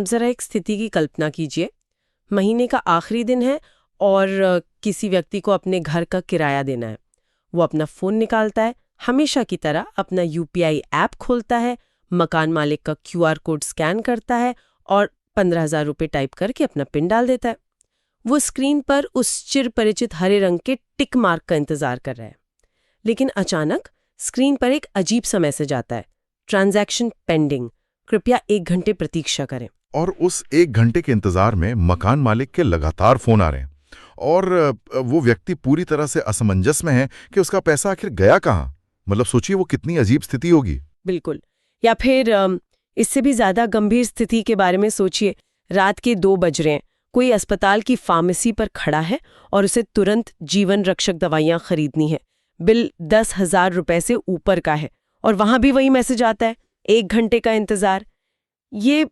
जरा एक स्थिति की कल्पना कीजिए। महीने का आखिरी दिन है और किसी व्यक्ति को अपने घर का किराया देना है। वो अपना फोन निकालता है, हमेशा की तरह अपना यूपीआई ऐप खोलता है, मकान मालिक का क्यूआर कोड स्कैन करता है और 15,000 रुपये टाइप करके अपना पिन डाल देता है। वो स्क्रीन पर उस चिर परिचित हरे रंग के टिक मार्क का इंतजार कर रहा है। लेकिन अचानक स्क्रीन पर एक अजीब सा मैसेज आता है, ट्रांजैक्शन पेंडिंग, कृपया 1 घंटे प्रतीक्षा करें। और उस 1 घंटे के इंतजार में मकान मालिक के लगातार फोन आ रहे हैं और वो व्यक्ति पूरी तरह से असमंजस में है कि उसका पैसा आखिर गया कहाँ। मतलब सोचिए वो कितनी अजीब स्थिति होगी। बिल्कुल। या फिर इससे भी ज्यादा गंभीर स्थिति के बारे में सोचिए। रात के 2 बज रहे हैं, कोई अस्पताल की फार्मेसी पर खड़ा है और उसे तुरंत जीवन रक्षक दवाइयां खरीदनी है। बिल 10,000 रुपए से ऊपर का है और वहां भी वही मैसेज आता है, 1 घंटे का इंतजार। ये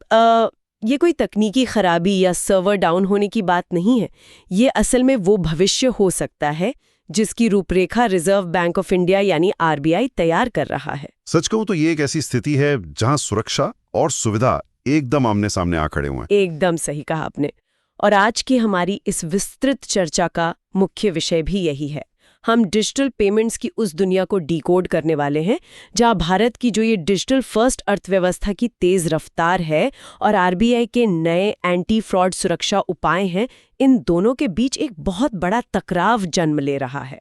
कोई तकनीकी खराबी या सर्वर डाउन होने की बात नहीं है। ये असल में वो भविष्य हो सकता है जिसकी रूपरेखा रिजर्व बैंक ऑफ इंडिया यानी आरबीआई तैयार कर रहा है। सच कहूं तो ये एक ऐसी स्थिति है जहां सुरक्षा और सुविधा एकदम आमने सामने आ खड़े हुए हैं। एकदम सही कहा आपने। और आज की हमारी इस विस्तृत चर्चा का मुख्य विषय भी यही है। हम डिजिटल पेमेंट्स की उस दुनिया को डिकोड करने वाले हैं जहां भारत की जो ये डिजिटल फर्स्ट अर्थव्यवस्था की तेज रफ्तार है और आरबीआई के नए एंटी फ्रॉड सुरक्षा उपाय हैं, इन दोनों के बीच एक बहुत बड़ा टकराव जन्म ले रहा है।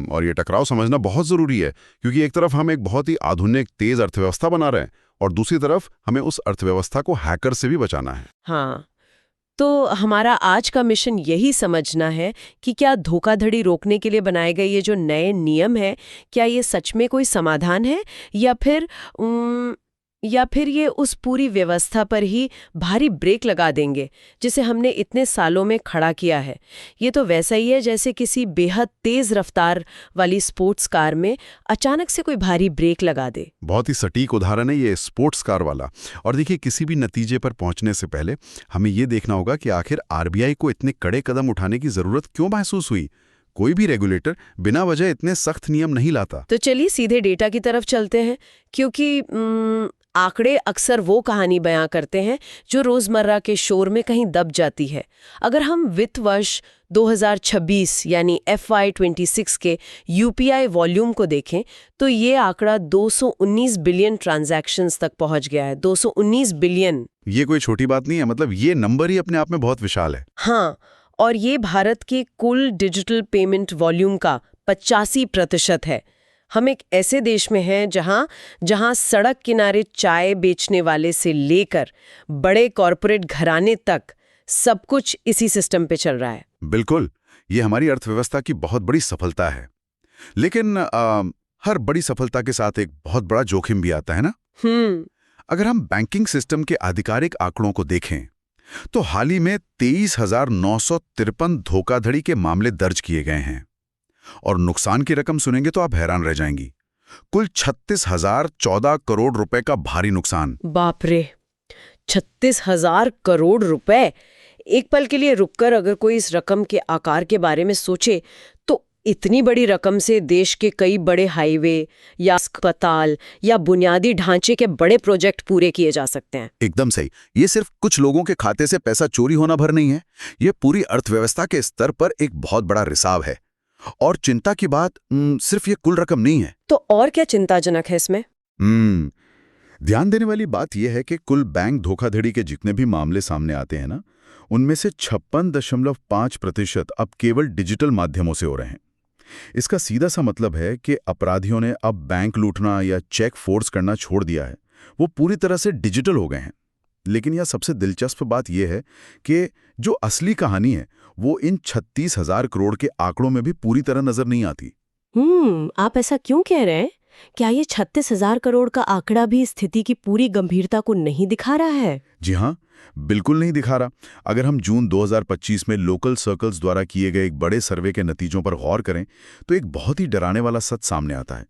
और ये टकराव समझना बहुत जरूरी है, क्योंकि एक तरफ हम एक बहुत ही आधुनिक तेज अर्थव्यवस्था बना रहे हैं और दूसरी तरफ हमें उस अर्थव्यवस्था को हैकर से भी बचाना है। हाँ, तो हमारा आज का मिशन यही समझना है कि क्या धोखाधड़ी रोकने के लिए बनाए गए ये जो नए नियम है, क्या ये सच में कोई समाधान है या फिर ये उस पूरी व्यवस्था पर ही भारी ब्रेक लगा देंगे जिसे हमने इतने सालों में खड़ा किया है। ये तो वैसा ही है जैसे किसी बेहद तेज रफ्तार वाली स्पोर्ट्स कार में अचानक से कोई भारी ब्रेक लगा दे। बहुत ही सटीक उदाहरण है ये स्पोर्ट्स कार वाला। और देखिए, किसी भी नतीजे पर पहुंचने से पहले हमें ये देखना होगा कि आखिर आरबीआई को इतने कड़े कदम उठाने की जरूरत क्यों महसूस हुई। कोई भी रेगुलेटर बिना वजह इतने सख्त नियम नहीं लाता। तो चलिए सीधे डेटा की तरफ चलते हैं, क्योंकि आंकड़े अक्सर वो कहानी बयां करते हैं जो रोजमर्रा के शोर में कहीं दब जाती है। अगर हम वित्त वर्ष 2026 यानी FY26 के यूपीआई वॉल्यूम को देखें तो ये आंकड़ा 219 बिलियन ट्रांजैक्शंस तक पहुंच गया है। 219 बिलियन, ये कोई छोटी बात नहीं है। मतलब ये नंबर ही अपने आप में बहुत विशाल है। हाँ, और ये भारत के कुल डिजिटल पेमेंट वॉल्यूम का 85% है। हम एक ऐसे देश में हैं जहां सड़क किनारे चाय बेचने वाले से लेकर बड़े कॉरपोरेट घराने तक सब कुछ इसी सिस्टम पे चल रहा है। बिल्कुल, ये हमारी अर्थव्यवस्था की बहुत बड़ी सफलता है। लेकिन हर बड़ी सफलता के साथ एक बहुत बड़ा जोखिम भी आता है ना। अगर हम बैंकिंग सिस्टम के आधिकारिक आंकड़ों को देखें तो हाल ही में 23,953 धोखाधड़ी के मामले दर्ज किए गए हैं और नुकसान की रकम सुनेंगे तो आप हैरान रह जाएंगी। कुल 36,014 करोड़ रुपए का भारी नुकसान। बाप रे, 36,000 करोड़ रुपए! एक पल के लिए रुककर अगर कोई इस रकम के आकार के बारे में सोचे तो इतनी बड़ी रकम से देश के कई बड़े हाईवे या अस्पताल या बुनियादी ढांचे के बड़े प्रोजेक्ट पूरे किए जा सकते हैं। एकदम सही। ये सिर्फ कुछ लोगों के खाते से पैसा चोरी होना भर नहीं है, ये पूरी अर्थव्यवस्था के स्तर पर एक बहुत बड़ा रिसाव है। और चिंता की बात सिर्फ ये कुल रकम नहीं है। तो और क्या चिंताजनक है इसमें? ध्यान देने वाली बात यह है कि कुल बैंक धोखाधड़ी के जितने भी मामले सामने आते हैं ना, उनमें से 56.5% अब केवल डिजिटल माध्यमों से हो रहे हैं। इसका सीधा सा मतलब है कि अपराधियों ने अब बैंक लूटना या चेक फोर्स करना छोड़ दिया है, वो पूरी तरह से डिजिटल हो गए हैं। लेकिन यह सबसे दिलचस्प बात यह है कि जो असली कहानी है वो इन 36,000 करोड़ के आंकड़ों में भी पूरी तरह नजर नहीं आती। आप ऐसा क्यों कह रहे हैं? क्या ये 36,000 करोड़ का आंकड़ा भी स्थिति की पूरी गंभीरता को नहीं दिखा रहा है? जी हाँ, बिल्कुल नहीं दिखा रहा। अगर हम जून 2025 में लोकल सर्कल्स द्वारा किए गए एक बड़े सर्वे के नतीजों पर गौर करें तो एक बहुत ही डराने वाला सच सामने आता है।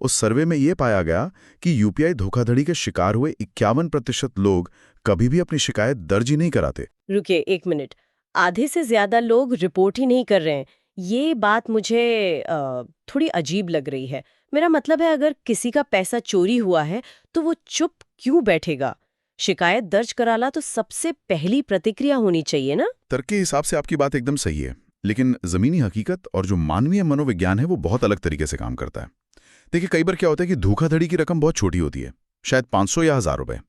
उस सर्वे में यह पाया गया कि यूपीआई धोखाधड़ी के शिकार हुए 51% लोग कभी भी अपनी शिकायत दर्ज ही नहीं कराते। रुकिए 1 मिनट, आधे से ज्यादा लोग रिपोर्ट ही नहीं कर रहे हैं। ये बात मुझे थोड़ी अजीब लग रही है। मेरा मतलब है, अगर किसी का पैसा चोरी हुआ है तो वो चुप क्यों बैठेगा? शिकायत दर्ज कराला तो सबसे पहली प्रतिक्रिया होनी चाहिए ना। तर्क के हिसाब से आपकी बात एकदम सही है, लेकिन जमीनी हकीकत और जो मानवीय मनोविज्ञान है वो बहुत अलग तरीके से काम करता है। देखिए, कई बार क्या होता है कि धोखाधड़ी की रकम बहुत छोटी होती है, शायद 500 या 1000 रुपए।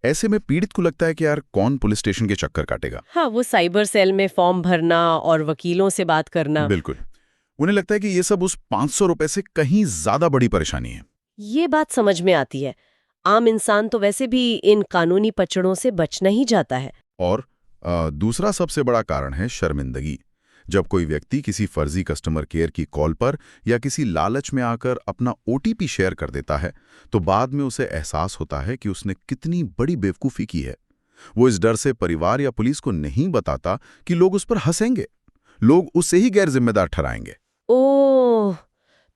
ऐसे में पीड़ित को लगता है कि यार कौन पुलिस स्टेशन के चक्कर काटेगा। हाँ, वो साइबर सेल में फॉर्म भरना और वकीलों से बात करना। बिल्कुल, उन्हें लगता है कि ये सब उस 500 रुपए से कहीं ज्यादा बड़ी परेशानी है। ये बात समझ में आती है। आम इंसान तो वैसे भी इन कानूनी पचड़ों से बचना ही जाता है। और दूसरा सबसे बड़ा कारण है शर्मिंदगी। जब कोई व्यक्ति किसी फर्जी कस्टमर केयर की कॉल पर या किसी लालच में आकर अपना OTP शेयर कर देता है, तो बाद में उसे एहसास होता है कि उसने कितनी बड़ी बेवकूफ़ी की है। वो इस डर से परिवार या पुलिस को नहीं बताता कि लोग उस पर हंसेंगे, लोग उसे ही गैर जिम्मेदार ठहराएंगे। ओह,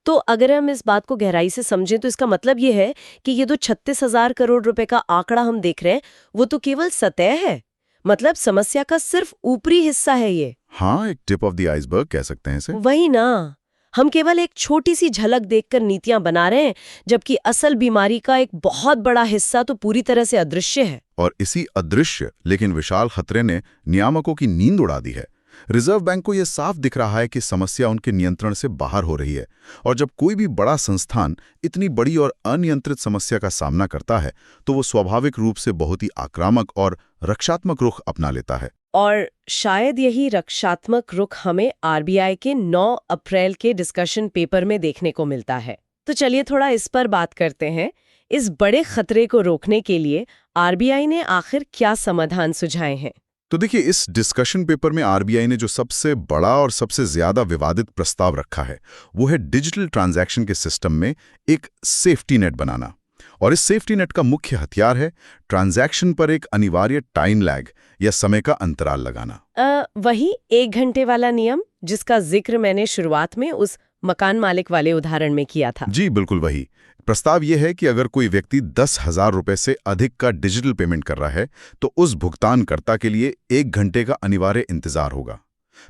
तो अगर हम इस बात को गहराई से समझें तो इसका मतलब ये है कि ये जो 36,000 करोड़ रुपए का आंकड़ा हम देख रहे हैं वो तो केवल सतह है। मतलब समस्या का सिर्फ ऊपरी हिस्सा है ये। हाँ, एक टिप ऑफ द आइसबर्ग कह सकते हैं इसे। वही ना, हम केवल एक छोटी सी झलक देखकर नीतियां बना रहे हैं, जबकि असल बीमारी का एक बहुत बड़ा हिस्सा तो पूरी तरह से अदृश्य है। और इसी अदृश्य लेकिन विशाल खतरे ने नियामकों की नींद उड़ा दी है। रिजर्व बैंक को यह साफ दिख रहा है कि समस्या उनके नियंत्रण से बाहर हो रही है, और जब कोई भी बड़ा संस्थान इतनी बड़ी और अनियंत्रित समस्या का सामना करता है तो वो स्वाभाविक रूप से बहुत ही आक्रामक और रक्षात्मक रुख अपना लेता है। और शायद यही रक्षात्मक रुख हमें RBI के 9 अप्रैल के डिस्कशन पेपर में देखने को मिलता है। तो चलिए थोड़ा इस पर बात करते हैं। इस बड़े खतरे को रोकने के लिए RBI ने आखिर क्या समाधान सुझाए हैं? तो देखिए, इस डिस्कशन पेपर में RBI ने जो सबसे बड़ा और सबसे ज्यादा विवादित प्रस्ताव रखा है वो है डिजिटल ट्रांजैक्शन के सिस्टम में एक सेफ्टी नेट बनाना। और इस सेफ्टी नेट का मुख्य हथियार है ट्रांजैक्शन पर एक अनिवार्य टाइम लैग या समय का अंतराल लगाना। वही 1 घंटे वाला नियम जिसका जिक्र मैंने शुरुआत में उस मकान मालिक वाले उदाहरण में किया था। जी बिल्कुल वही। प्रस्ताव यह है कि अगर कोई व्यक्ति 10,000 रुपए से अधिक का डिजिटल पेमेंट कर रहा है तो उस भुगतानकर्ता के लिए 1 घंटे का अनिवार्य इंतजार होगा।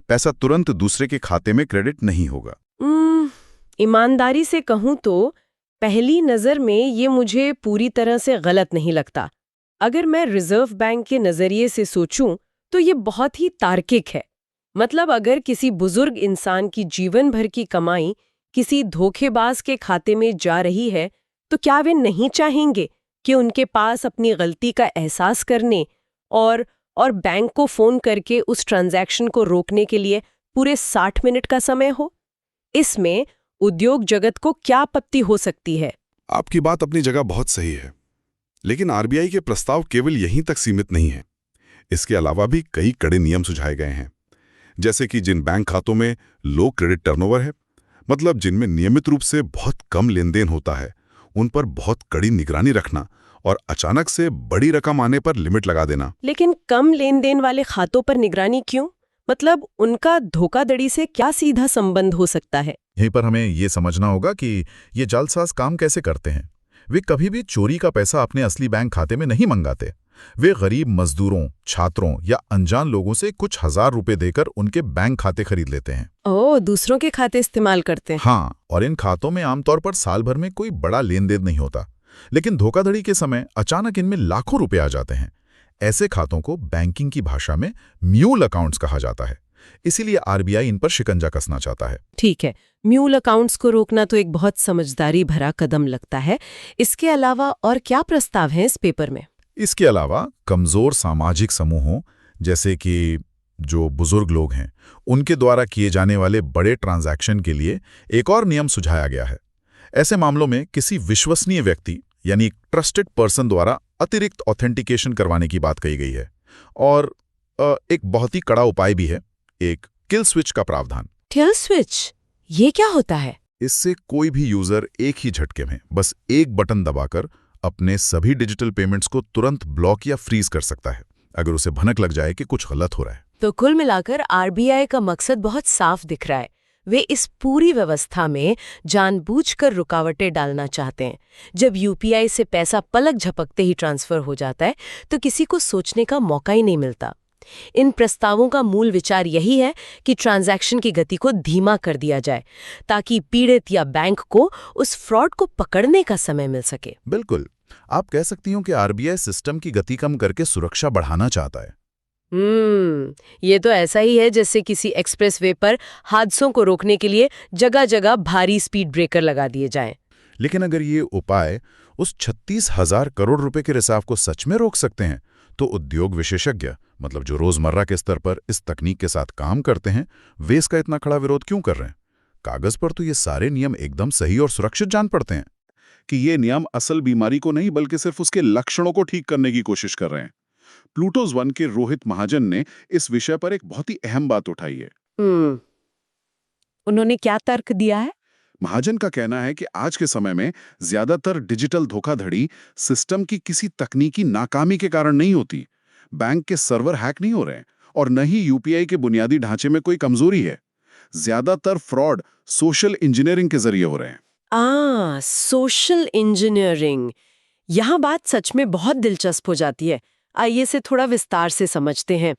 पैसा तुरंत दूसरे के खाते में क्रेडिट नहीं होगा। ईमानदारी से कहूं तो पहली नजर में ये मुझे पूरी तरह से गलत नहीं लगता। अगर मैं रिजर्व बैंक के नजरिए से सोचूं तो ये बहुत ही तार्किक है। मतलब अगर किसी बुजुर्ग इंसान की जीवन भर की कमाई किसी धोखेबाज के खाते में जा रही है तो क्या वे नहीं चाहेंगे कि उनके पास अपनी गलती का एहसास करने और बैंक को फोन करके उस ट्रांजैक्शन को रोकने के लिए पूरे 60 मिनट का समय हो? इसमें उद्योग जगत को क्या आपत्ति हो सकती है? आपकी बात अपनी जगह बहुत सही है, लेकिन RBI के प्रस्ताव केवल यहीं तक सीमित नहीं है। इसके अलावा भी कई कड़े नियम सुझाए गए हैं, जैसे कि जिन बैंक खातों में लो क्रेडिट टर्नओवर है, मतलब जिनमें नियमित रूप से बहुत कम लेन देन होता है, उन पर बहुत कड़ी निगरानी रखना और अचानक से बड़ी रकम आने पर लिमिट लगा देना। लेकिन कम लेन देन वाले खातों पर निगरानी क्यों? मतलब उनका धोखाधड़ी से क्या सीधा संबंध हो सकता है? यहीं पर हमें ये समझना होगा कि ये जालसाज काम कैसे करते हैं। वे कभी भी चोरी का पैसा अपने असली बैंक खाते में नहीं मंगाते। वे गरीब मजदूरों, छात्रों या अनजान लोगों से कुछ हजार रुपए देकर उनके बैंक खाते खरीद लेते हैं। ओह, दूसरों के खाते इस्तेमाल करते हैं। हाँ, और इन खातों में आमतौर पर साल भर में कोई बड़ा लेन देन नहीं होता, लेकिन धोखाधड़ी के समय अचानक इनमें लाखों रुपए आ जाते हैं। ऐसे खातों को बैंकिंग की भाषा में म्यूल अकाउंट्स कहा जाता है। इसीलिए RBI इन पर शिकंजा कसना चाहता है। ठीक है, म्यूल अकाउंट्स को रोकना तो एक बहुत समझदारी भरा कदम लगता है। इसके अलावा और क्या प्रस्ताव हैं इस पेपर में? इसके अलावा कमजोर सामाजिक समूहों जैसे कि जो बुजुर्ग लोग हैं, उनके द्वारा किए जाने वाले बड़े ट्रांजैक्शन के लिए एक और नियम सुझाया गया है। ऐसे मामलों में किसी विश्वसनीय व्यक्ति यानी ट्रस्टेड पर्सन द्वारा अतिरिक्त ऑथेंटिकेशन करवाने की बात कही गई है। और एक बहुत ही कड़ा उपाय भी है, एक किल स्विच का प्रावधान। किल स्विच, ये क्या होता है? इससे कोई भी यूजर एक ही झटके में बस एक बटन दबाकर अपने सभी डिजिटल पेमेंट्स को तुरंत ब्लॉक या फ्रीज कर सकता है, अगर उसे भनक लग जाए कि कुछ गलत हो रहा है। तो कुल मिलाकर RBI का मकसद बहुत साफ दिख रहा है। वे इस पूरी व्यवस्था में जानबूझकर रुकावटें डालना चाहते हैं। जब UPI से पैसा पलक झपकते ही ट्रांसफर हो जाता है तो किसी को सोचने का मौका ही नहीं मिलता। इन प्रस्तावों का मूल विचार यही है कि ट्रांजैक्शन की गति को धीमा कर दिया जाए ताकि पीड़ित या बैंक को उस फ्रॉड को पकड़ने का समय मिल सके। बिल्कुल, आप कह सकती हो कि आरबीआई सिस्टम की गति कम करके सुरक्षा बढ़ाना चाहता है। ये तो ऐसा ही है जैसे किसी एक्सप्रेसवे पर हादसों को रोकने के लिए जगह जगह भारी स्पीड ब्रेकर लगा दिए जाएं। लेकिन अगर ये उपाय उस 36,000 करोड़ रुपए के रिसाव को सच में रोक सकते हैं, तो उद्योग विशेषज्ञ, मतलब जो रोजमर्रा के स्तर पर इस तकनीक के साथ काम करते हैं, वे इसका इतना खड़ा विरोध क्यों कर रहे हैं? कागज पर तो ये सारे नियम एकदम सही और सुरक्षित जान पड़ते हैं कि ये नियम असल बीमारी को नहीं बल्कि सिर्फ उसके लक्षणों को ठीक करने की कोशिश कर रहे हैं। प्लूटोज वन के रोहित महाजन ने इस विषय पर एक बहुत ही अहम बात उठाई है। उन्होंने क्या तर्क दिया है? महाजन का कहना है कि आज के समय में ज्यादातर डिजिटल धोखाधड़ी सिस्टम की किसी तकनीकी नाकामी के कारण नहीं होती। बैंक के सर्वर हैक नहीं हो रहे हैं और न ही यूपीआई के बुनियादी ढांचे में कोई कमजोरी है। ज्यादातर फ्रॉड सोशल इंजीनियरिंग के जरिए हो रहे हैं। Social engineering. यहाँ बात सच में बहुत दिलचस्प हो जाती है। आइए इसे थोड़ा विस्तार से समझते हैं।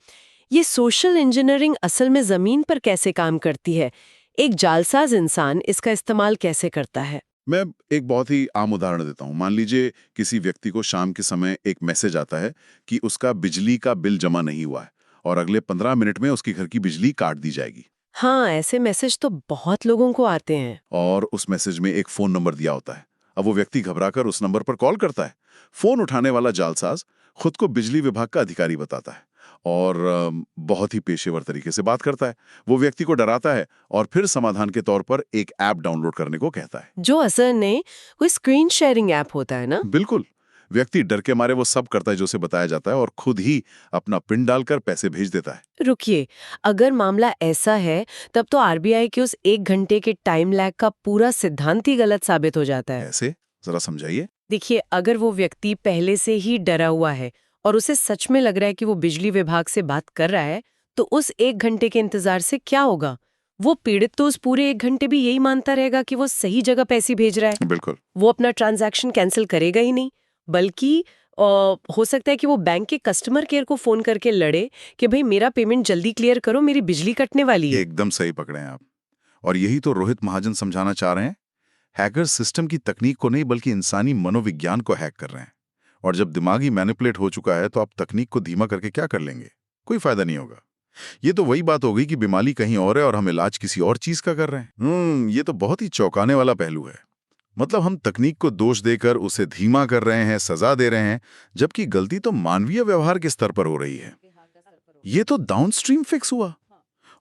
ये सोशल इंजीनियरिंग असल में जमीन पर कैसे काम करती है? एक जालसाज इंसान इसका इस्तेमाल कैसे करता है? मैं एक बहुत ही आम उदाहरण देता हूँ। मान लीजिए किसी व्यक्ति को शाम के समय एक मैसेज आता है कि उसका बिजली का बिल जमा नहीं हुआ है और अगले 15 मिनट में उसके घर की बिजली काट दी जाएगी। हाँ, ऐसे मैसेज तो बहुत लोगों को आते हैं। और उस मैसेज में एक फोन नंबर दिया होता है। अब वो व्यक्ति घबराकर उस नंबर पर कॉल करता है। फोन उठाने वाला जालसाज खुद को बिजली विभाग का अधिकारी बताता है और बहुत ही पेशेवर तरीके से बात करता है। वो व्यक्ति को डराता है और फिर समाधान के तौर पर एक ऐप डाउनलोड करने को कहता है, जो असल में कोई स्क्रीन शेयरिंग ऐप होता है ना? बिल्कुल। व्यक्ति डर के मारे वो सब करता है जो उसे बताया जाता है और खुद ही अपना पिन डालकर पैसे भेज देता है। रुकिए, अगर मामला ऐसा है तब तो आरबीआई के उस 1 घंटे के टाइम लैग का पूरा सिद्धांत ही गलत साबित हो जाता है। ऐसे जरा समझाइए। देखिए, अगर वो व्यक्ति पहले से ही डरा हुआ है और उसे सच में लग रहा है कि वो बिजली विभाग से बात कर रहा है, तो उस 1 घंटे के इंतजार से क्या होगा? वो पीड़ित तो उस पूरे 1 घंटे भी यही मानता रहेगा कि वो सही जगह पैसे भेज रहा है। बिल्कुल। वो अपना ट्रांजैक्शन कैंसिल करेगा ही नहीं, बल्कि हो सकता है कि वो बैंक के कस्टमर केयर को फोन करके लड़े कि भाई मेरा पेमेंट जल्दी क्लियर करो, मेरी बिजली कटने वाली है। एकदम सही पकड़े हैं आप। और यही तो रोहित महाजन समझाना चाह रहे हैं। हैकर्स सिस्टम की तकनीक को नहीं बल्कि इंसानी मनोविज्ञान को हैक कर रहे हैं। और जब दिमागी मैनिपुलेट हो चुका है तो आप तकनीक को धीमा करके क्या कर लेंगे? कोई फायदा नहीं होगा। ये तो वही बात हो गई कि बीमारी कहीं और है और हम इलाज किसी और चीज का कर रहे हैं। ये तो बहुत ही चौंकाने वाला पहलू है। मतलब हम तकनीक को दोष देकर उसे धीमा कर रहे हैं, सजा दे रहे हैं, जबकि गलती तो मानवीय व्यवहार के स्तर पर हो रही है। ये तो डाउनस्ट्रीम फिक्स हुआ।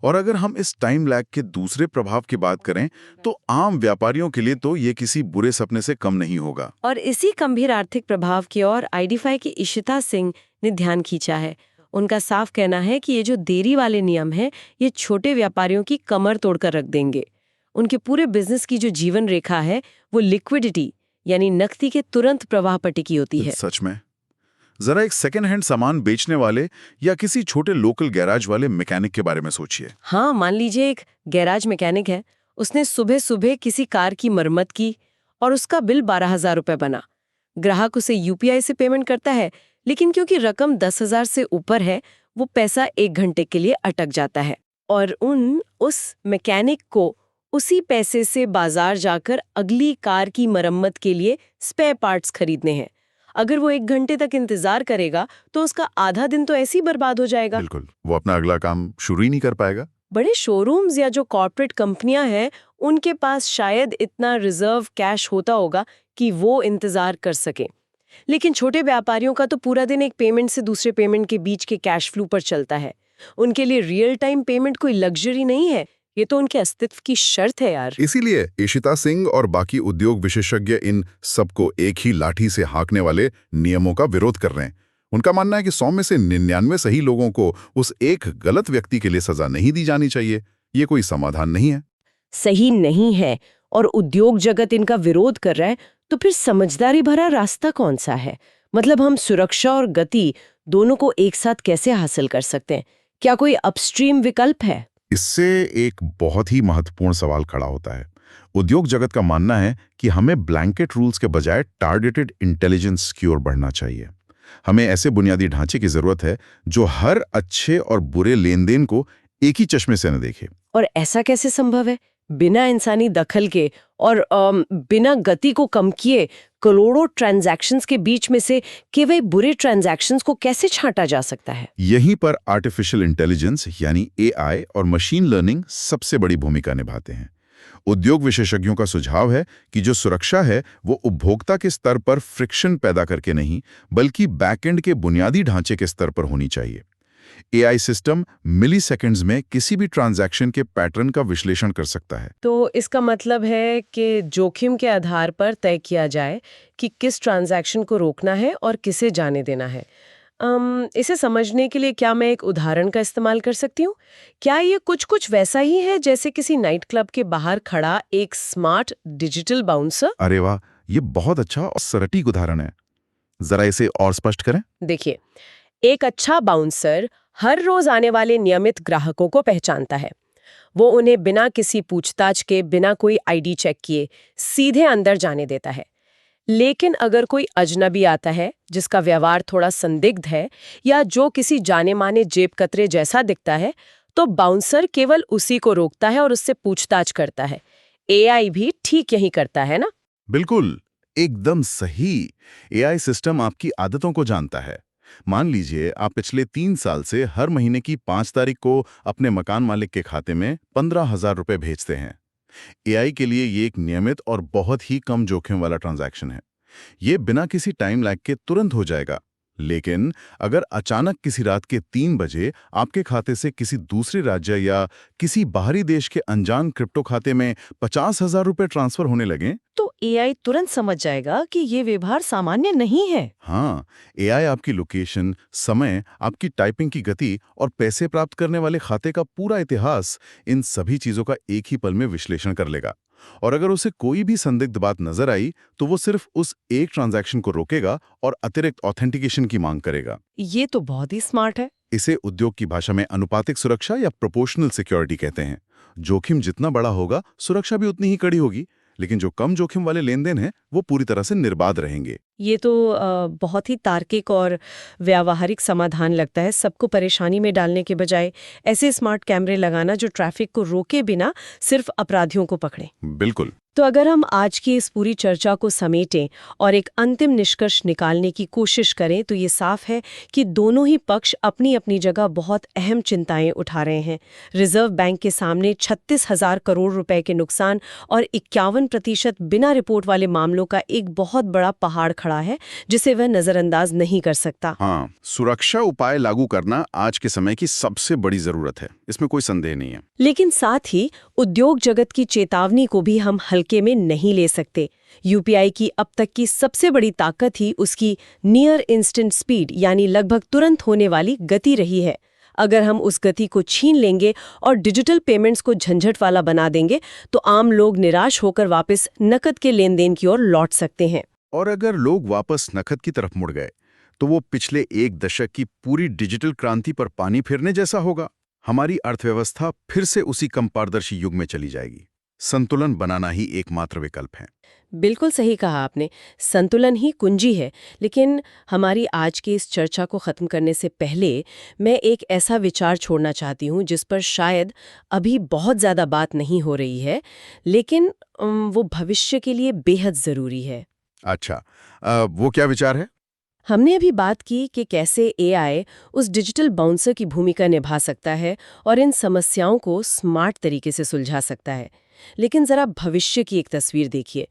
और अगर हम इस टाइम लैग के दूसरे प्रभाव की बात करें तो आम व्यापारियों के लिए तो ये किसी बुरे सपने से कम नहीं होगा। और इसी गंभीर आर्थिक प्रभाव की ओर आईडीफाई की इशिता सिंह ने ध्यान खींचा है। उनका साफ कहना है कि ये जो देरी वाले नियम हैं, ये छोटे व्यापारियों की कमर तोड़कर रख देंगे। उनके पूरे बिजनेस की जो जीवन रेखा है वो लिक्विडिटी यानी नकदी के तुरंत प्रवाह पर टिकी होती है। सच में। जरा एक सेकेंड हैंड सामान बेचने वाले या किसी छोटे लोकल गैराज वाले मैकेनिक के बारे में सोचिए। हाँ, मान लीजिए एक गैराज मैकेनिक है, उसने सुबह सुबह किसी कार की मरम्मत की और उसका बिल 12,000 रुपए बना। ग्राहक उसे यूपीआई से पेमेंट करता है, लेकिन क्योंकि रकम 10,000 से ऊपर है, वो पैसा 1 घंटे के लिए अटक जाता है और उस मैकेनिक को उसी पैसे से बाजार जाकर अगली कार की मरम्मत के लिए स्पेयर पार्ट्स खरीदने हैं। अगर वो 1 घंटे तक इंतजार करेगा तो उसका आधा दिन तो ऐसे ही बर्बाद हो जाएगा। बिल्कुल, वो अपना अगला काम शुरू ही नहीं कर पाएगा। बड़े शोरूम्स या जो कॉर्पोरेट कंपनियां हैं, उनके पास शायद इतना रिजर्व कैश होता होगा कि वो इंतजार कर सके, लेकिन छोटे व्यापारियों का तो पूरा दिन एक पेमेंट से दूसरे पेमेंट के बीच के कैश फ्लो पर चलता है। उनके लिए रियल टाइम पेमेंट कोई लग्जरी नहीं है, ये तो उनके अस्तित्व की शर्त है यार। इसीलिए इशिता सिंह और बाकी उद्योग विशेषज्ञ इन सबको एक ही लाठी से हाँकने वाले नियमों का विरोध कर रहे हैं। उनका मानना है कि 100 में से 99 सही लोगों को उस एक गलत व्यक्ति के लिए सजा नहीं दी जानी चाहिए। ये कोई समाधान नहीं है। सही नहीं है और उद्योग जगत इनका विरोध कर रहा है, तो फिर समझदारी भरा रास्ता कौन सा है? मतलब हम सुरक्षा और गति दोनों को एक साथ कैसे हासिल कर सकते हैं? क्या कोई अपस्ट्रीम विकल्प है? इससे एक बहुत ही महत्वपूर्ण सवाल खड़ा होता है। उद्योग जगत का मानना है कि हमें ब्लैंकेट रूल्स के बजाय टारगेटेड इंटेलिजेंस की ओर बढ़ना चाहिए। हमें ऐसे बुनियादी ढांचे की जरूरत है जो हर अच्छे और बुरे लेन देन को एक ही चश्मे से न देखे। और ऐसा कैसे संभव है? बिना इंसानी दखल के और बिना गति को कम किए करोड़ों ट्रांजैक्शंस के बीच में से केवल बुरे ट्रांजैक्शंस को कैसे छांटा जा सकता है? यहीं पर आर्टिफिशियल इंटेलिजेंस यानी एआई और मशीन लर्निंग सबसे बड़ी भूमिका निभाते हैं। उद्योग विशेषज्ञों का सुझाव है कि जो सुरक्षा है वो उपभोक्ता के स्तर पर फ्रिक्शन पैदा करके नहीं, बल्कि बैकएंड के बुनियादी ढांचे के स्तर पर होनी चाहिए। एआई सिस्टम मिलीसेकंड्स में किसी भी ट्रांजैक्शन के पैटर्न का विश्लेषण कर सकता है। तो इसका मतलब है कि जोखिम के आधार पर तय किया जाए कि किस ट्रांजैक्शन को रोकना है और किसे जाने देना है। इसे समझने के लिए क्या मैं एक उदाहरण का इस्तेमाल कर सकती हूँ? क्या ये कुछ वैसा ही है जैसे किसी नाइट क्लब के बाहर खड़ा एक स्मार्ट डिजिटल बाउंसर? अरे वाह, ये बहुत अच्छा और सटीक उदाहरण है। जरा इसे और स्पष्ट करें। देखिए, एक अच्छा बाउंसर हर रोज आने वाले नियमित ग्राहकों को पहचानता है। वो उन्हें बिना किसी पूछताछ के, बिना कोई आईडी चेक किए सीधे अंदर जाने देता है। लेकिन अगर कोई अजनबी आता है जिसका व्यवहार थोड़ा संदिग्ध है या जो किसी जाने माने जेब कतरे जैसा दिखता है, तो बाउंसर केवल उसी को रोकता है और उससे पूछताछ करता है। एआई भी ठीक यही करता है ना? बिल्कुल, एकदम सही। एआई सिस्टम आपकी आदतों को जानता है। मान लीजिए आप पिछले 3 साल से हर महीने की 5 तारीख को अपने मकान मालिक के खाते में 15,000 रुपए भेजते हैं। एआई के लिए ये एक नियमित और बहुत ही कम जोखिम वाला ट्रांजैक्शन है। ये बिना किसी टाइम लैग के तुरंत हो जाएगा। लेकिन अगर अचानक किसी रात के 3 बजे आपके खाते से किसी दूसरे राज्य या किसी बाहरी देश के अनजान क्रिप्टो खाते में 50,000 रुपए ट्रांसफर होने लगे, तो एआई तुरंत समझ जाएगा कि ये व्यवहार सामान्य नहीं है। हाँ, एआई आपकी लोकेशन, समय, आपकी टाइपिंग की गति और पैसे प्राप्त करने वाले खाते का पूरा इतिहास, इन सभी चीजों का एक ही पल में विश्लेषण कर लेगा। और अगर उसे कोई भी संदिग्ध बात नजर आई तो वो सिर्फ उस एक ट्रांजैक्शन को रोकेगा और अतिरिक्त ऑथेंटिकेशन की मांग करेगा। ये तो बहुत ही स्मार्ट है। इसे उद्योग की भाषा में अनुपातिक सुरक्षा या प्रोपोर्शनल सिक्योरिटी कहते हैं। जोखिम जितना बड़ा होगा, सुरक्षा भी उतनी ही कड़ी होगी, लेकिन जो कम जोखिम वाले लेन देन हैं वो पूरी तरह से निर्बाध रहेंगे। ये तो बहुत ही तार्किक और व्यावहारिक समाधान लगता है। सबको परेशानी में डालने के बजाय ऐसे स्मार्ट कैमरे लगाना जो ट्रैफिक को रोके बिना सिर्फ अपराधियों को पकड़े। बिल्कुल। तो अगर हम आज की इस पूरी चर्चा को समेटें और एक अंतिम निष्कर्ष निकालने की कोशिश करें तो ये साफ है कि दोनों ही पक्ष अपनी अपनी जगह बहुत अहम चिंताएं उठा रहे हैं। रिजर्व बैंक के सामने 36,000 करोड़ रुपए के नुकसान और 51% बिना रिपोर्ट वाले मामलों का एक बहुत बड़ा पहाड़ खड़ा है जिसे वह नजरअंदाज नहीं कर सकता। हाँ, सुरक्षा उपाय लागू करना आज के समय की सबसे बड़ी जरूरत है, इसमें कोई संदेह नहीं है। लेकिन साथ ही उद्योग जगत की चेतावनी को भी हम हल्के में नहीं ले सकते। यूपीआई की अब तक की सबसे बड़ी ताकत ही उसकी नियर इंस्टेंट स्पीड यानी लगभग तुरंत होने वाली गति रही है। अगर हम उस गति को छीन लेंगे और डिजिटल पेमेंट्स को झंझट वाला बना देंगे तो आम लोग निराश होकर वापस नकद के लेन देन की ओर लौट सकते हैं। और अगर लोग वापस नकद की तरफ मुड़ गए तो वो पिछले 1 दशक की पूरी डिजिटल क्रांति पर पानी फेरने जैसा होगा। हमारी अर्थव्यवस्था फिर से उसी कम पारदर्शी युग में चली जाएगी। संतुलन बनाना ही एकमात्र विकल्प है। बिल्कुल सही कहा आपने, संतुलन ही कुंजी है। लेकिन हमारी आज की इस चर्चा को ख़त्म करने से पहले मैं एक ऐसा विचार छोड़ना चाहती हूँ जिस पर शायद अभी बहुत ज़्यादा बात नहीं हो रही है, लेकिन वो भविष्य के लिए बेहद ज़रूरी है। अच्छा, वो क्या विचार है? हमने अभी बात की कि कैसे एआई उस डिजिटल बाउंसर की भूमिका निभा सकता है और इन समस्याओं को स्मार्ट तरीके से सुलझा सकता है। लेकिन ज़रा भविष्य की एक तस्वीर देखिए।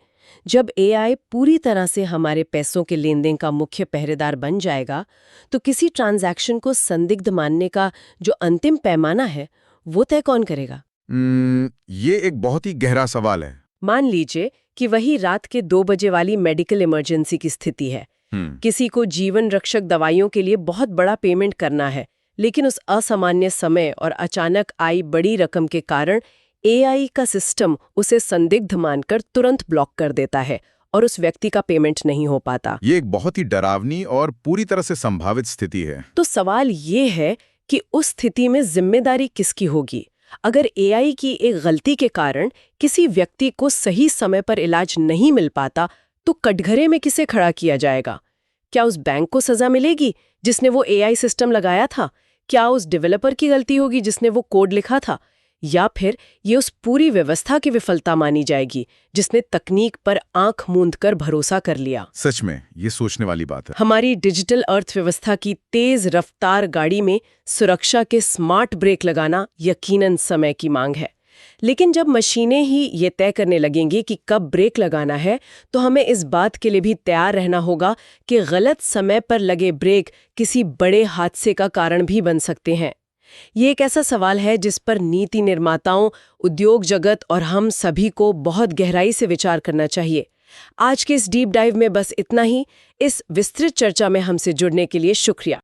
जब एआई पूरी तरह से हमारे पैसों के लेन देन का मुख्य पहरेदार बन जाएगा तो किसी ट्रांजैक्शन को संदिग्ध मानने का जो अंतिम पैमाना है वो तय कौन करेगा? ये एक बहुत ही गहरा सवाल है। मान लीजिए कि वही रात के 2 बजे वाली मेडिकल इमरजेंसी की स्थिति है। किसी को जीवन रक्षक दवाइयों के लिए बहुत बड़ा पेमेंट करना है, लेकिन उस असामान्य समय और अचानक आई बड़ी रकम के कारण एआई का सिस्टम उसे संदिग्ध मानकर तुरंत ब्लॉक कर देता है और उस व्यक्ति का पेमेंट नहीं हो पाता। ये एक बहुत ही डरावनी और पूरी तरह से संभावित स्थिति है। तो सवाल ये है कि उस स्थिति में जिम्मेदारी किसकी होगी? अगर एआई की एक गलती के कारण किसी व्यक्ति को सही समय पर इलाज नहीं मिल पाता तो कटघरे में किसे खड़ा किया जाएगा? क्या उस बैंक को सजा मिलेगी जिसने वो एआई सिस्टम लगाया था? क्या उस डेवलपर की गलती होगी जिसने वो कोड लिखा था? या फिर ये उस पूरी व्यवस्था की विफलता मानी जाएगी जिसने तकनीक पर आंख मूंद कर भरोसा कर लिया। सच में ये सोचने वाली बात है। हमारी डिजिटल अर्थव्यवस्था की तेज रफ्तार गाड़ी में सुरक्षा के स्मार्ट ब्रेक लगाना यकीनन समय की मांग है। लेकिन जब मशीनें ही ये तय करने लगेंगी कि कब ब्रेक लगाना है, तो हमें इस बात के लिए भी तैयार रहना होगा कि गलत समय पर लगे ब्रेक किसी बड़े हादसे का कारण भी बन सकते हैं। ये एक ऐसा सवाल है जिस पर नीति निर्माताओं, उद्योग जगत और हम सभी को बहुत गहराई से विचार करना चाहिए। आज के इस डीप डाइव में बस इतना ही। इस विस्तृत चर्चा में हमसे जुड़ने के लिए शुक्रिया।